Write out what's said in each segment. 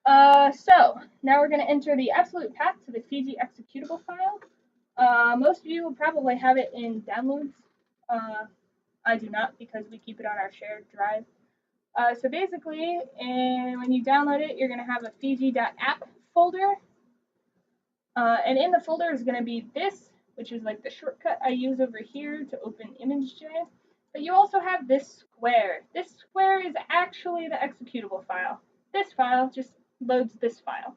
So now we're going to enter the absolute path to the Fiji executable file. Most of you will probably have it in downloads. I do not because we keep it on our shared drive. So basically, when you download it, you're going to have a Fiji.app folder. And in the folder is going to be this, which is like the shortcut I use over here to open ImageJ. But you also have this square. This square is actually the executable file. This file just loads this file.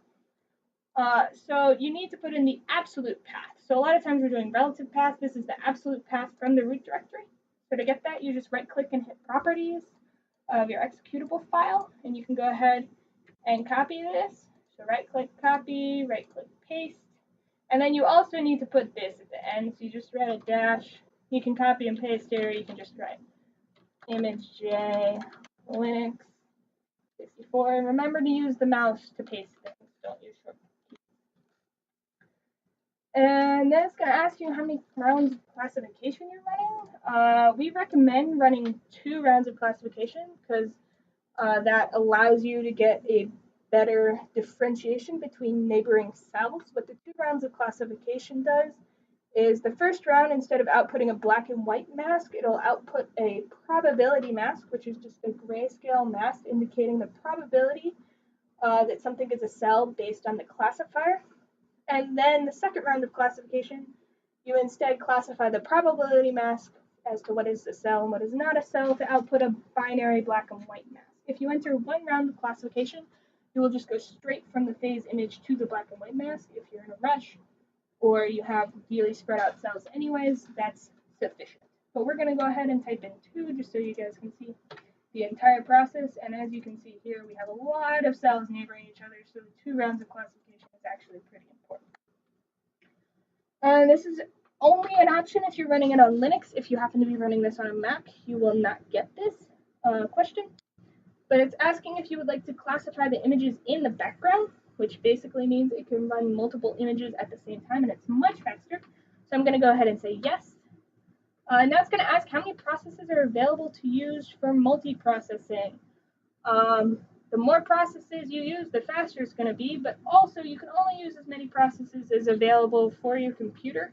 So you need to put in the absolute path. So a lot of times we're doing relative path. This is the absolute path from the root directory. So to get that, you just right click and hit properties of your executable file, and you can go ahead and copy this. So right click copy, right click paste, and then you also need to put this at the end. So you just write a dash. You can copy and paste here. You can just write ImageJ Linux 64, and remember to use the mouse to paste things. Don't use shortcuts. And then it's going to ask you how many rounds of classification you're running. We recommend running 2 rounds of classification because that allows you to get a better differentiation between neighboring cells. What the 2 rounds of classification does is the first round, instead of outputting a black and white mask, it'll output a probability mask, which is just a grayscale mask indicating the probability that something is a cell based on the classifier. And then the second round of classification, you instead classify the probability mask as to what is a cell and what is not a cell to output a binary black and white mask. If you enter 1 round of classification, you will just go straight from the phase image to the black and white mask. If you're in a rush or you have really spread out cells anyways, that's sufficient. But we're going to go ahead and type in 2 just so you guys can see the entire process. And as you can see here, we have a lot of cells neighboring each other, so the 2 rounds of classification is actually pretty important. This is only an option if you're running it on Linux. If you happen to be running this on a Mac, you will not get this question. But it's asking if you would like to classify the images in the background, which basically means it can run multiple images at the same time, and it's much faster. So I'm going to go ahead and say yes. Now it's going to ask how many processes are available to use for multiprocessing. The more processes you use, the faster it's going to be, but also you can only use as many processes as available for your computer.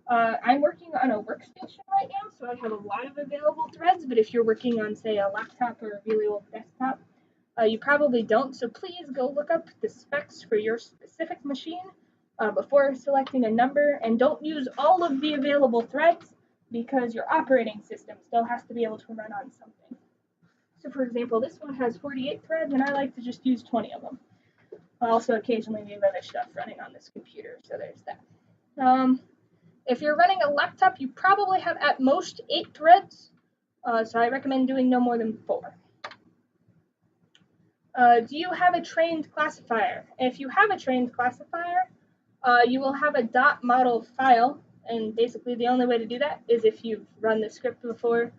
I'm working on a workstation right now, so I have a lot of available threads, but if you're working on, say, a laptop or a really old desktop, you probably don't, so please go look up the specs for your specific machine before selecting a number, and don't use all of the available threads because your operating system still has to be able to run on something. So for example, this one has 48 threads, and I like to just use 20 of them. I also occasionally have other stuff running on this computer, so there's that. If you're running a laptop, you probably have at most 8 threads, so I recommend doing no more than 4. Do you have a trained classifier? If you have a trained classifier, you will have a .model file, and basically the only way to do that is if you've run the script before.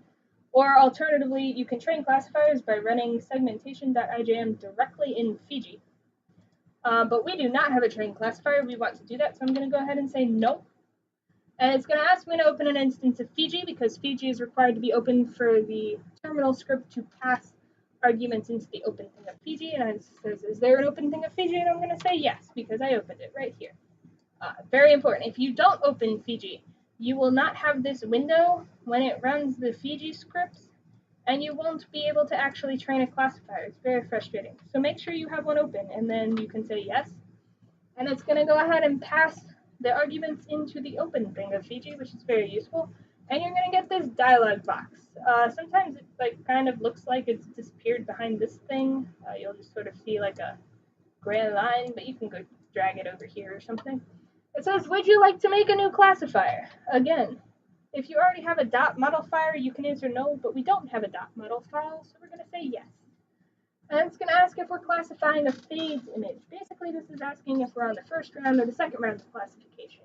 Or alternatively, you can train classifiers by running segmentation.ijm directly in Fiji. But we do not have a trained classifier. We want to do that, so I'm going to go ahead and say no. And it's going to ask me to open an instance of Fiji because Fiji is required to be open for the terminal script to pass arguments into the open thing of Fiji. And it says, is there an open thing of Fiji? And I'm going to say yes because I opened it right here. Very important. If you don't open Fiji, you will not have this window when it runs the Fiji scripts, and you won't be able to actually train a classifier. It's very frustrating. So make sure you have one open, and then you can say yes. And it's going to go ahead and pass the arguments into the open thing of Fiji, which is very useful. And you're going to get this dialog box. Sometimes it kind of looks like it's disappeared behind this thing. You'll just sort of see like a gray line, but you can go drag it over here or something. It says, would you like to make a new classifier? Again, if you already have a .model file, you can answer no, but we don't have a .model file, so we're going to say yes. And it's going to ask if we're classifying a phase image. Basically, this is asking if we're on the first round or the second round of classification.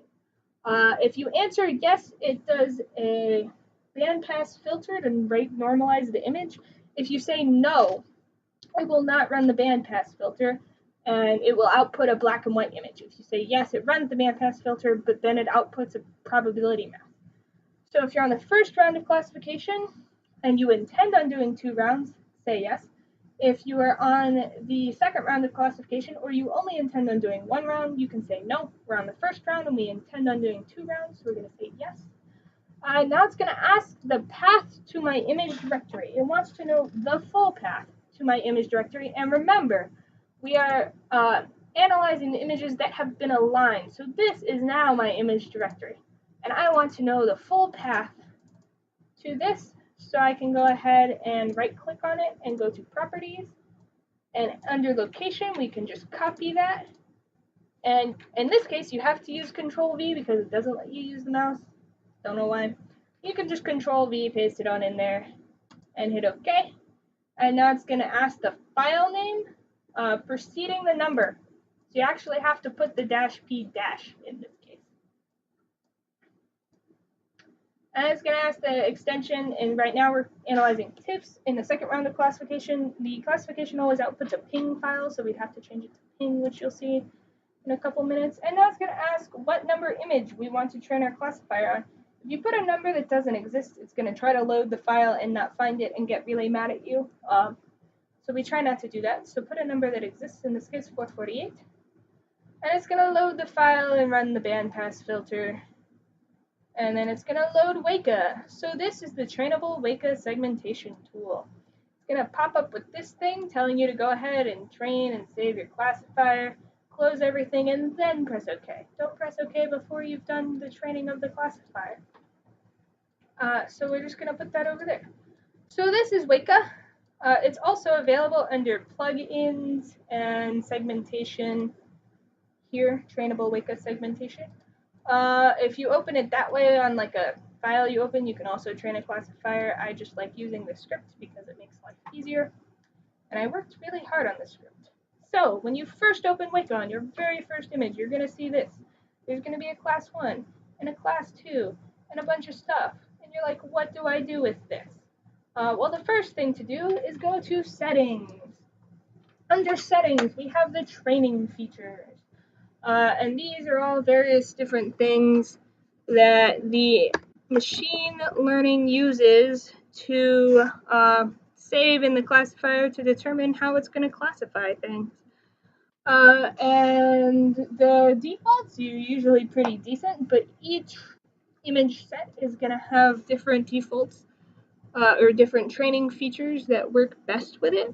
If you answer yes, it does a bandpass filter to normalize the image. If you say no, it will not run the bandpass filter, and it will output a black and white image. If you say yes, it runs the bandpass filter, but then it outputs a probability map. So if you're on the first round of classification and you intend on doing 2 rounds, say yes. If you are on the second round of classification, or you only intend on doing one round, you can say no. We're on the first round and we intend on doing 2 rounds, so we're going to say yes. Now it's going to ask the path to my image directory. It wants to know the full path to my image directory. And remember, we are analyzing the images that have been aligned. So this is now my image directory. And I want to know the full path to this. So I can go ahead and right click on it and go to properties. And under location, we can just copy that. And in this case, you have to use Control V because it doesn't let you use the mouse. Don't know why. You can just Control V, paste it on in there, and hit OK. And now it's going to ask the file name preceding the number. So you actually have to put the -p in this case. And it's going to ask the extension, and right now we're analyzing TIFFs. In the second round of classification, the classification always outputs a ping file, so we'd have to change it to ping, which you'll see in a couple minutes. And now it's going to ask what number image we want to train our classifier on. If you put a number that doesn't exist, it's going to try to load the file and not find it and get really mad at you. So we try not to do that. So put a number that exists, in this case 448. And it's going to load the file and run the bandpass filter. And then it's going to load Weka. So this is the trainable Weka segmentation tool. It's going to pop up with this thing telling you to go ahead and train and save your classifier, close everything, and then press OK. Don't press OK before you've done the training of the classifier. So we're just going to put that over there. So this is Weka. It's also available under plugins and segmentation here, trainable Weka segmentation. If you open it that way on like a file you open, you can also train a classifier. I just like using the script because it makes life easier. And I worked really hard on the script. So when you first open Weka on your very first image, you're going to see this. There's going to be a class 1 and a class 2 and a bunch of stuff. And you're like, what do I do with this? Well, the first thing to do is go to settings. Under settings, we have the training features. And these are all various different things that the machine learning uses to save in the classifier to determine how it's going to classify things. And the defaults are usually pretty decent, but each image set is going to have different defaults or different training features that work best with it.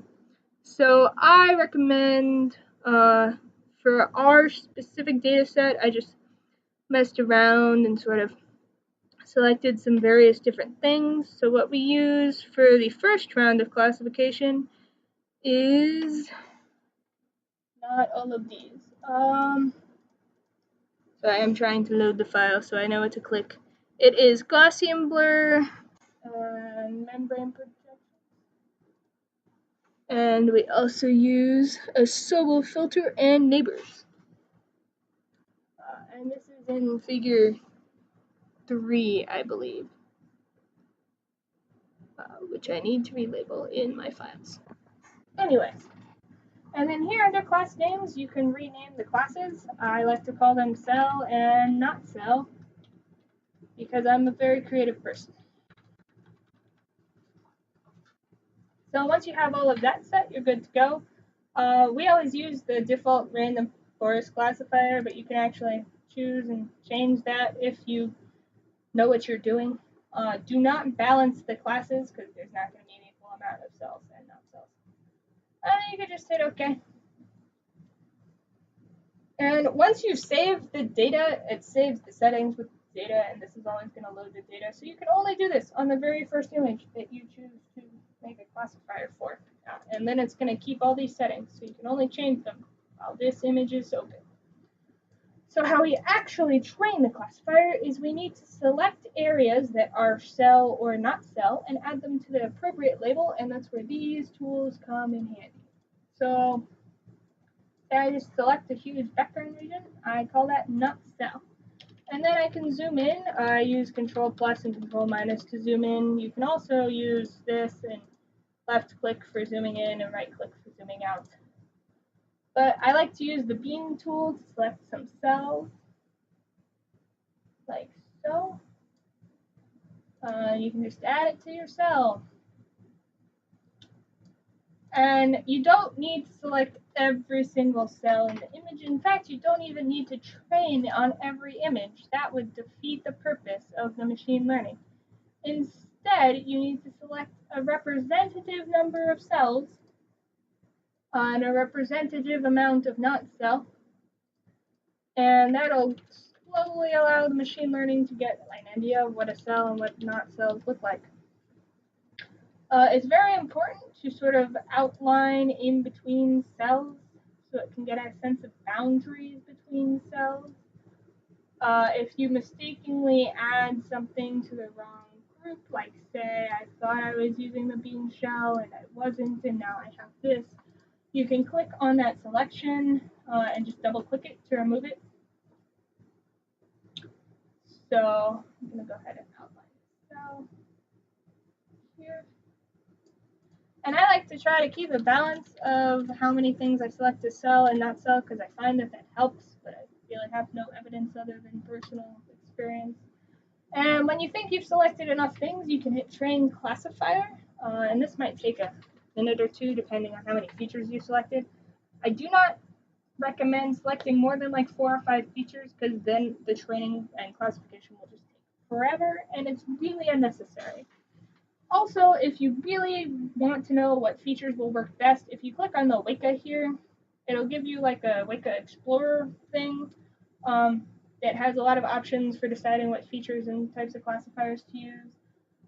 So I recommend for our specific data set, I just messed around and sort of selected some various different things. So what we use for the first round of classification is not all of these. So I am trying to load the file so I know what to click. It is Gaussian blur and membrane projection. And we also use a Sobel filter and neighbors. And this is in figure 3, I believe, which I need to relabel in my files. Anyways, and then here under class names, you can rename the classes. I like to call them cell and not cell because I'm a very creative person. So once you have all of that set, you're good to go. We always use the default random forest classifier, but you can actually choose and change that if you know what you're doing. Do not balance the classes because there's not going to be an equal amount of cells and not cells. You can just hit OK. And once you save the data, it saves the settings with data, and this is always going to load the data. So you can only do this on the very first image that you choose to make a classifier for. And then it's going to keep all these settings, so you can only change them while this image is open. So how we actually train the classifier is we need to select areas that are cell or not cell and add them to the appropriate label, and that's where these tools come in handy. So I just select a huge background region. I call that not cell. And then I can zoom in. I use Control plus and Control minus to zoom in. You can also use this and left click for zooming in and right click for zooming out. But I like to use the beam tool to select some cells, like so. You can just add it to your cell. And you don't need to select every single cell in the image. In fact, you don't even need to train on every image. That would defeat the purpose of the machine learning. Instead, you need to select a representative number of cells and a representative amount of not cell, and that'll slowly allow the machine learning to get an idea of what a cell and what not cells look like. It's very important to sort of outline in between cells so it can get a sense of boundaries between cells. If you mistakenly add something to the wrong group, like say I thought I was using the bean shell and I wasn't, and now I have this, you can click on that selection and just double click it to remove it. So I'm going to go ahead and outline the cell here. And I like to try to keep a balance of how many things I select to cell and not cell because I find that helps, but I really have no evidence other than personal experience. And when you think you've selected enough things, you can hit train classifier, and this might take a minute or two depending on how many features you selected. I do not recommend selecting more than like 4 or 5 features because then the training and classification will just take forever and it's really unnecessary. Also, if you really want to know what features will work best, if you click on the Weka here, it'll give you like a Weka Explorer thing that has a lot of options for deciding what features and types of classifiers to use.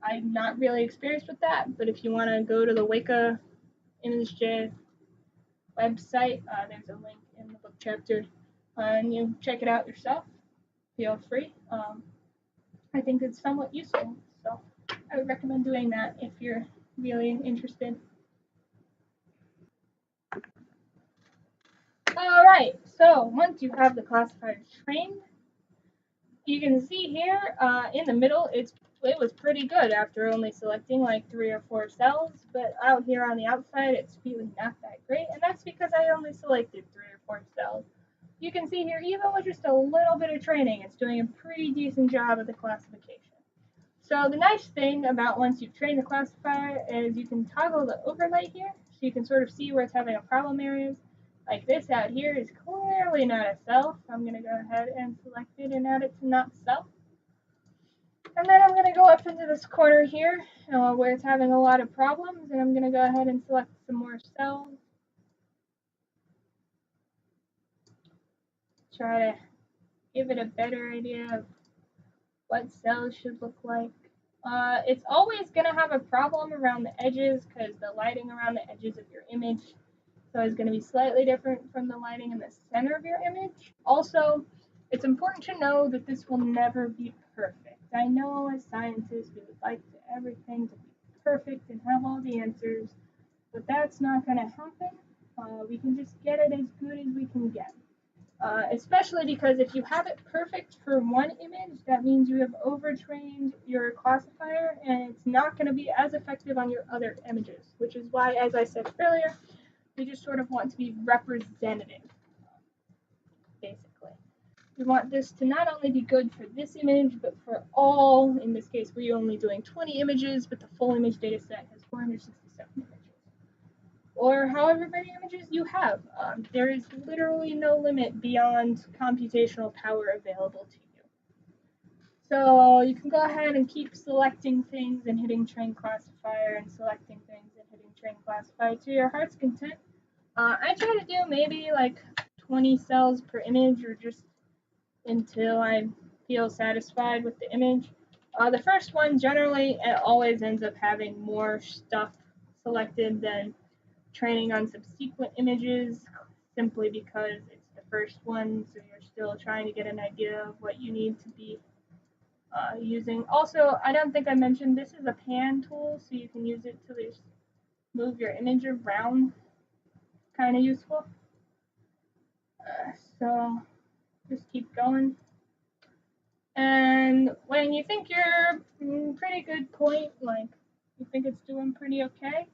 I'm not really experienced with that, but if you want to go to the Weka ImageJ website, there's a link in the book chapter, and you check it out yourself. Feel free. I think it's somewhat useful, so I would recommend doing that if you're really interested. Alright, so once you have the classifiers trained, you can see here in the middle it was pretty good after only selecting like 3 or 4 cells, but out here on the outside it's really not that great, and that's because I only selected 3 or 4 cells. You can see here, even with just a little bit of training, it's doing a pretty decent job of the classification. So the nice thing about once you've trained the classifier is you can toggle the overlay here, so you can sort of see where it's having a problem areas. Like this out here is clearly not a cell, so I'm going to go ahead and select it and add it to not cell. And then I'm going to go up into this corner here where it's having a lot of problems, and I'm going to go ahead and select some more cells. Try to give it a better idea of what cells should look like. It's always going to have a problem around the edges because the lighting around the edges of your image is always going to be slightly different from the lighting in the center of your image. Also, it's important to know that this will never be perfect. I know as scientists we would like everything to be perfect and have all the answers, but that's not going to happen. We can just get it as good as we can get. Especially because if you have it perfect for one image, that means you have overtrained your classifier and it's not going to be as effective on your other images, which is why, as I said earlier, we just sort of want to be representative, basically. We want this to not only be good for this image, but for all. In this case, we're only doing 20 images, but the full image data set has 467 images. Or however many images you have. There is literally no limit beyond computational power available to you. So you can go ahead and keep selecting things and hitting train classifier and selecting things and hitting train classifier to your heart's content. I try to do maybe like 20 cells per image or just until I feel satisfied with the image. The first one generally always ends up having more stuff selected than training on subsequent images simply because it's the first one, so you're still trying to get an idea of what you need to be using. Also, I don't think I mentioned this is a pan tool, so you can use it to just move your image around. Kind of useful. So just keep going. And when you think you're pretty good point, like you think it's doing pretty okay,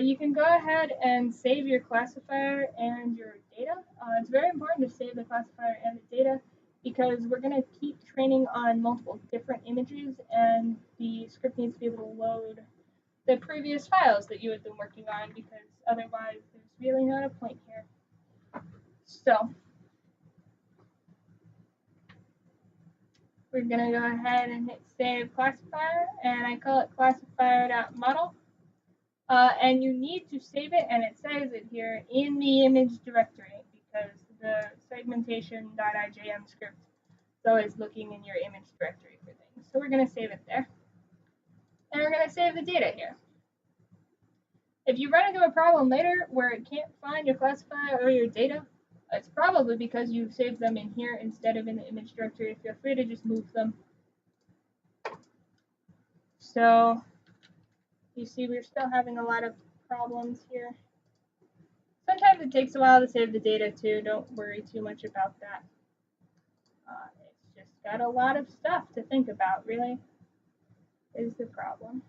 you can go ahead and save your classifier and your data. It's very important to save the classifier and the data because we're going to keep training on multiple different images and the script needs to be able to load the previous files that you had been working on, because otherwise there's really not a point here. So we're going to go ahead and hit save classifier, and I call it classifier.model. And you need to save it, and it says it here, in the image directory, because the segmentation.ijm script is always looking in your image directory for things. So we're going to save it there. And we're going to save the data here. If you run into a problem later where it can't find your classifier or your data, it's probably because you saved them in here instead of in the image directory. Feel free to just move them. So you see we're still having a lot of problems here. Sometimes it takes a while to save the data too. Don't worry too much about that. It's just got a lot of stuff to think about, really, is the problem.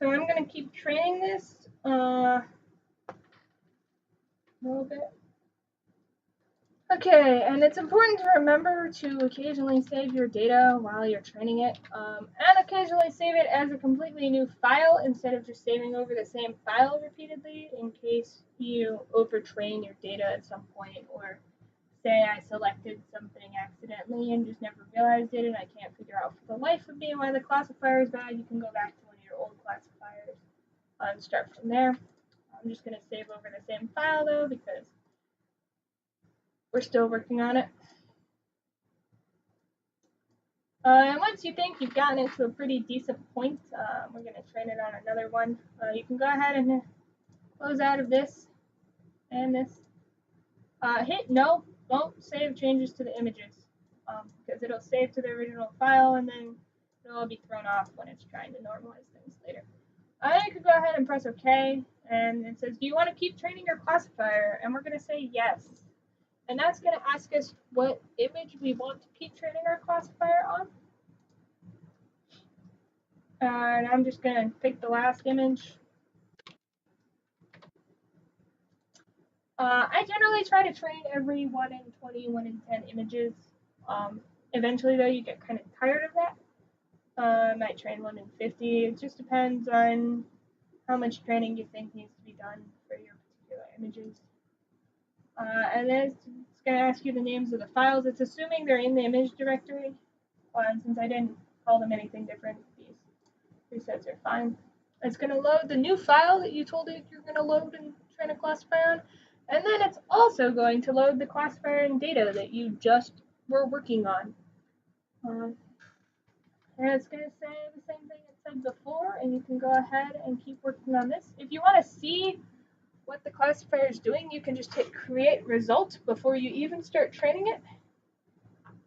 So I'm going to keep training this a little bit. Okay, and it's important to remember to occasionally save your data while you're training it, and occasionally save it as a completely new file instead of just saving over the same file repeatedly, in case you overtrain your data at some point, or say I selected something accidentally and just never realized it, and I can't figure out for the life of me why the classifier is bad. You can go back to one of your old classifiers and start from there. I'm just going to save over the same file though, because we're still working on it. And once you think you've gotten it to a pretty decent point, we're going to train it on another one. You can go ahead and close out of this and this. Hit no, don't save changes to the images, because it'll save to the original file and then it'll all be thrown off when it's trying to normalize things later. You could go ahead and press OK, and it says, do you want to keep training your classifier? And we're going to say yes. And that's going to ask us what image we want to keep training our classifier on. And I'm just going to pick the last image. I generally try to train every 1 in 20, 1 in 10 images. Eventually, though, you get kind of tired of that. I might train 1 in 50. It just depends on how much training you think needs to be done for your particular images. And then it's going to ask you the names of the files. It's assuming they're in the image directory. And since I didn't call them anything different, these presets are fine. It's going to load the new file that you told it you're going to load and train a classifier on. And then it's also going to load the classifier and data that you just were working on. And it's going to say the same thing it said before, and you can go ahead and keep working on this. If you want to see what the classifier is doing, you can just hit create result before you even start training it.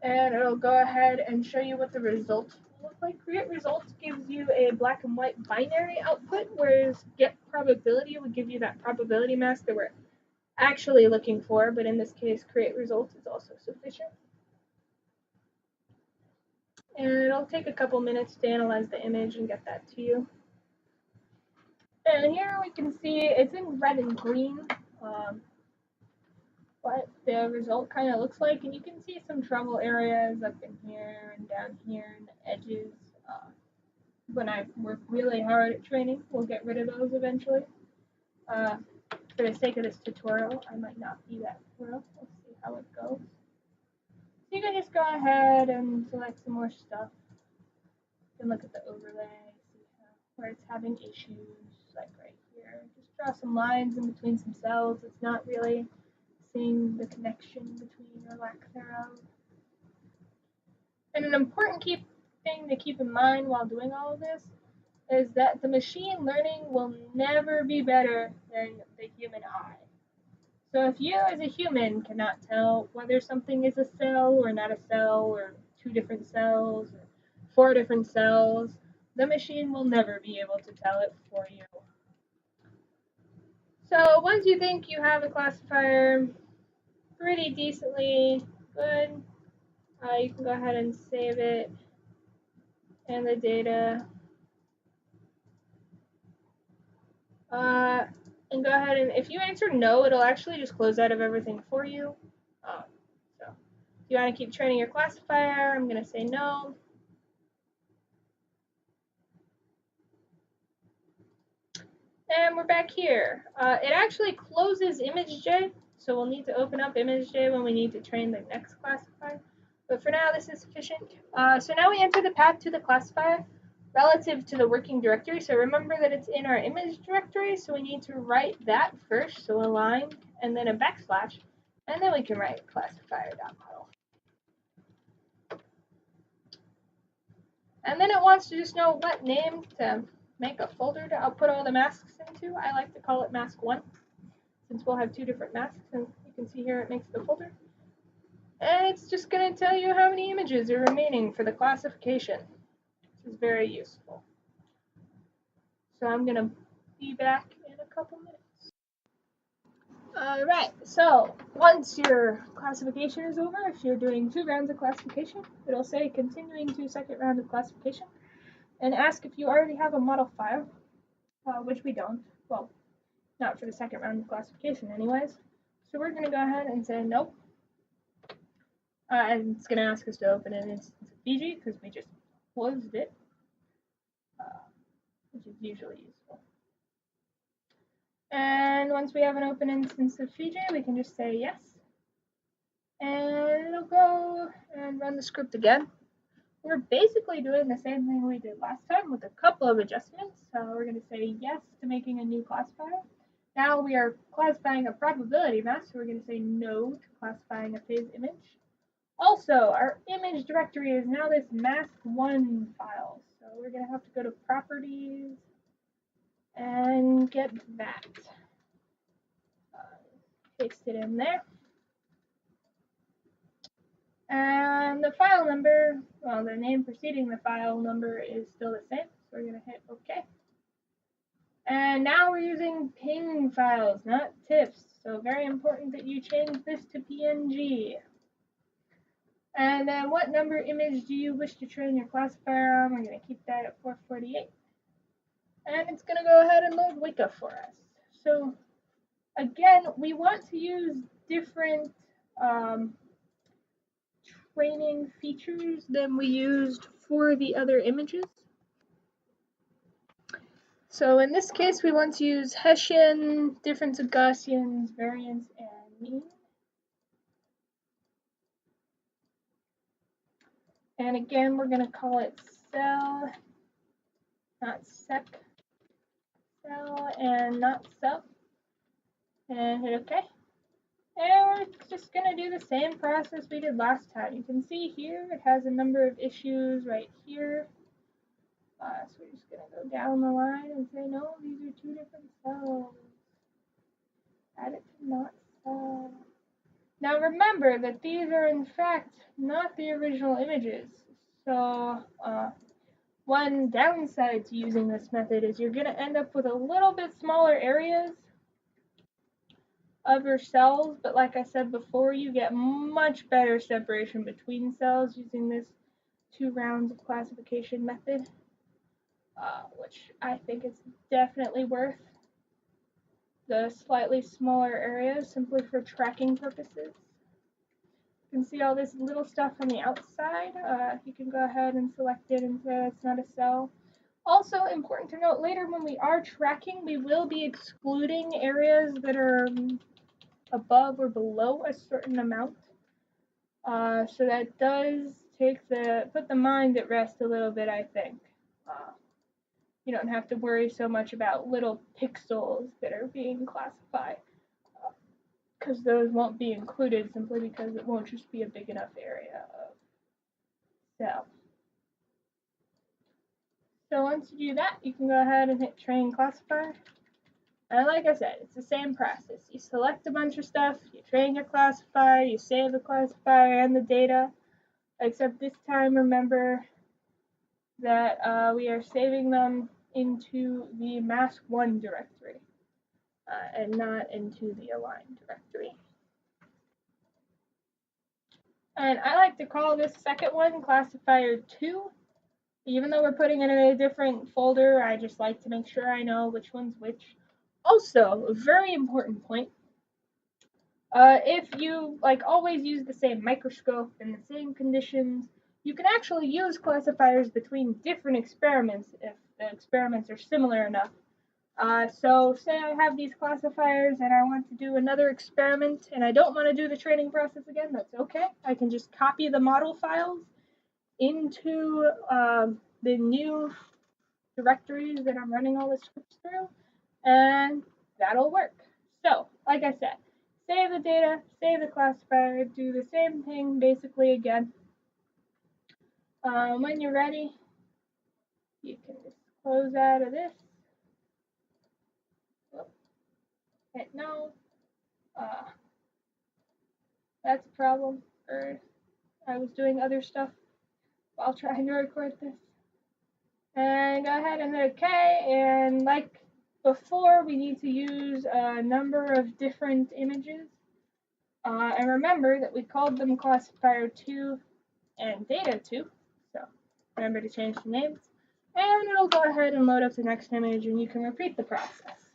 And it'll go ahead and show you what the result will look like. Create results gives you a black and white binary output, whereas get probability would give you that probability mask that we're actually looking for, but in this case, create results is also sufficient. And it'll take a couple minutes to analyze the image and get that to you. And here we can see it's in red and green, what the result kind of looks like. And you can see some trouble areas up in here and down here and the edges. When I work really hard at training, we'll get rid of those eventually. For the sake of this tutorial, I might not be that thorough. We'll see how it goes. So you can just go ahead and select some more stuff. You can look at the overlay, see where it's having issues, like right here. Just draw some lines in between some cells. It's not really seeing the connection between or lack thereof. And an important thing to keep in mind while doing all of this is that the machine learning will never be better than the human eye. So if you as a human cannot tell whether something is a cell or not a cell, or 2 different cells, or 4 different cells, the machine will never be able to tell it for you. So once you think you have a classifier pretty decently good, you can go ahead and save it and the data. And go ahead and if you answer no, it'll actually just close out of everything for you. So Do you want to keep training your classifier? I'm going to say no. And we're back here. It actually closes ImageJ, so we'll need to open up ImageJ when we need to train the next classifier. But for now, this is sufficient. So now we enter the path to the classifier relative to the working directory. So remember that it's in our image directory, so we need to write that first, so a line, and then a backslash, and then we can write classifier.model. And then it wants to just know what name to make a folder to output all the masks into. I like to call it mask 1, since we'll have 2 different masks, and you can see here it makes the folder. And it's just going to tell you how many images are remaining for the classification. This is very useful. So I'm going to be back in a couple minutes. Alright, so once your classification is over, if you're doing 2 rounds of classification, it'll say continuing to second round of classification, and ask if you already have a model file, which we don't. Well, not for the second round of classification anyways. So we're going to go ahead and say nope. And it's going to ask us to open an instance of Fiji because we just closed it, which is usually useful. And once we have an open instance of Fiji, we can just say yes. And it'll go and run the script again. We're basically doing the same thing we did last time with a couple of adjustments. So we're going to say yes to making a new classifier. Now we are classifying a probability mask, so we're going to say no to classifying a phase image. Also, our image directory is now this mask1 file. So we're going to have to go to properties and get that. Paste it in there. And the file number, well, the name preceding the file number is still the same. So we're going to hit OK. And now we're using ping files, not TIFFs. So very important that you change this to PNG. And then what number image do you wish to train your classifier on? We're going to keep that at 448. And it's going to go ahead and load Weka for us. So again, we want to use different training features than we used for the other images. So in this case, we want to use Hessian, difference of Gaussians, variance, and mean. And again, we're going to call it cell, not sec, cell, and not sub. And hit OK. And we're just going to do the same process we did last time. You can see here it has a number of issues right here. So we're just going to go down the line and say, no, these are 2 different cells. Add it to not cell. Now remember that these are in fact not the original images. So one downside to using this method is you're going to end up with a little bit smaller areas of your cells, but like I said before, you get much better separation between cells using this 2 rounds of classification method, which I think is definitely worth the slightly smaller areas simply for tracking purposes. You can see all this little stuff on the outside. You can go ahead and select it and say it's not a cell. Also important to note, later when we are tracking, we will be excluding areas that are above or below a certain amount. So that does put the mind at rest a little bit, I think. You don't have to worry so much about little pixels that are being classified, because those won't be included simply because it won't just be a big enough area of cell. So once you do that, you can go ahead and hit train classifier. And like I said, it's the same process. You select a bunch of stuff, you train your classifier, you save the classifier and the data, except this time remember that we are saving them into the mask1 directory and not into the align directory. And I like to call this second one classifier 2. Even though we're putting it in a different folder, I just like to make sure I know which one's which. Also, a very important point, If you always use the same microscope and the same conditions, you can actually use classifiers between different experiments if the experiments are similar enough. So say I have these classifiers and I want to do another experiment and I don't want to do the training process again, that's okay. I can just copy the model files into the new directories that I'm running all the scripts through, and that'll work. So, like I said, save the data, save the classifier, do the same thing basically again. When you're ready, you can just close out of this. Hit no. That's a problem. Or I was doing other stuff while trying to record this. And go ahead and hit OK. And like before, we need to use a number of different images. And remember that we called them classifier 2 and data 2. So remember to change the names. And it'll go ahead and load up the next image and you can repeat the process.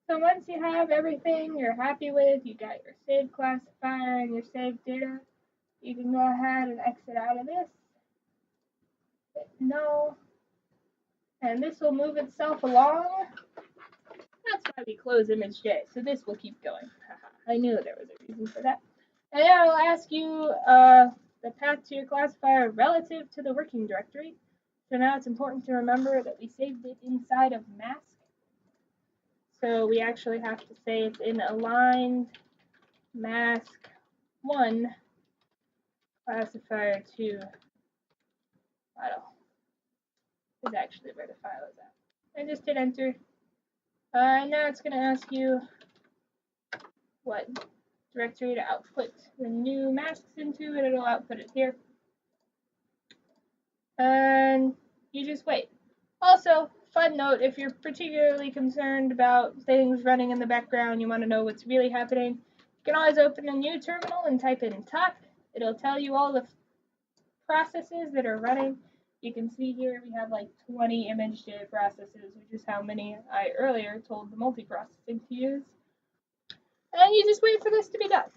So once you have everything you're happy with, you got your saved classifier and your saved data, you can go ahead and exit out of this. Hit no. And this will move itself along. That's why we close ImageJ, so this will keep going. I knew there was a reason for that. And then it'll ask you the path to your classifier relative to the working directory. So now it's important to remember that we saved it inside of mask. So we actually have to say it's in aligned mask 1 classifier 2 file. Is actually where the file is at. And just hit enter. And now it's going to ask you what directory to output the new masks into, and it'll output it here. And you just wait. Also, fun note, if you're particularly concerned about things running in the background, you want to know what's really happening, you can always open a new terminal and type in TOC. It'll tell you all the processes that are running. You can see here we have like 20 ImageJ processes, which is how many I earlier told the multiprocessing to use. And you just wait for this to be done.